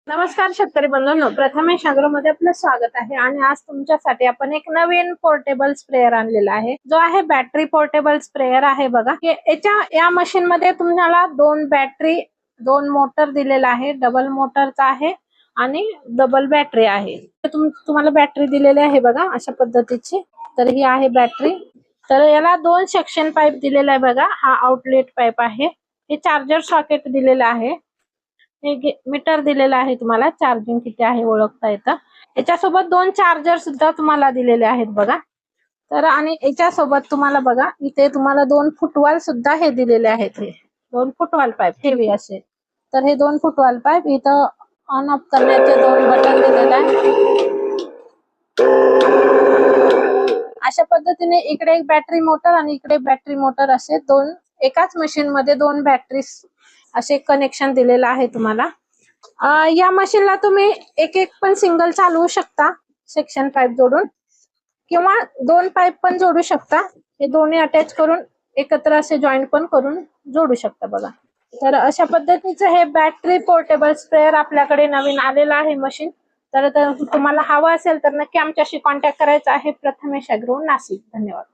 नमस्कार शेतकरी बंधूंनो, प्रथमेश मध्ये आपलं स्वागत आहे। आणि आज तुमच्यासाठी आपण एक नवीन पोर्टेबल स्प्रेअर आणलेला आहे, जो आहे बॅटरी पोर्टेबल स्प्रेअर आहे। बघा, या मशीन मध्ये तुम्हाला दोन बॅटरी, दोन मोटर दिलेला आहे। डबल मोटरचा आहे आणि डबल बॅटरी आहे। तुम्हाला बॅटरी दिलेली आहे बघा अशा पद्धतीची। तर ही आहे बॅटरी। तर याला दोन सेक्शन पाईप दिलेला आहे बघा। हा आउटलेट पाईप आहे। हे चार्जर सॉकेट दिलेलं आहे। मीटर दिलेला आहे, तुम्हाला चार्जिंग किती आहे ओळखता येतं। याच्यासोबत दोन चार्जर सुद्धा तुम्हाला दिलेले आहेत बघा। तर आणि याच्यासोबत तुम्हाला बघा इथे तुम्हाला दोन फुटवाल सुद्धा हे दिलेले आहेत। हे दोन फुटवाल पाईप हेवी असे। तर हे दोन फुटवाल पाईप इथं ऑन ऑफ करण्याचे दोन बटन दिलेले आहेत। अशा पद्धतीने इकडे एक बॅटरी मोटर आणि इकडे बॅटरी मोटर असे दोन, एकाच मशीन मध्ये दोन बॅटरी असे कनेक्शन दिलेलं आहे तुम्हाला। या मशीनला तुम्ही एक एक पण सिंगल चालवू शकता सेक्शन पाईप जोडून, किंवा दोन पाईप पण जोडू शकता। हे दोन्ही अटॅच करून एकत्र असे जॉईंट पण करून जोडू शकता बघा। तर अशा पद्धतीचं हे बॅटरी पोर्टेबल स्प्रेअर आपल्याकडे नवीन आलेलं आहे मशीन। तर तुम्हाला हवं असेल तर नक्की आमच्याशी कॉन्टॅक्ट करायचा आहे, प्रथमेश ॲग्रो नाशिक। धन्यवाद।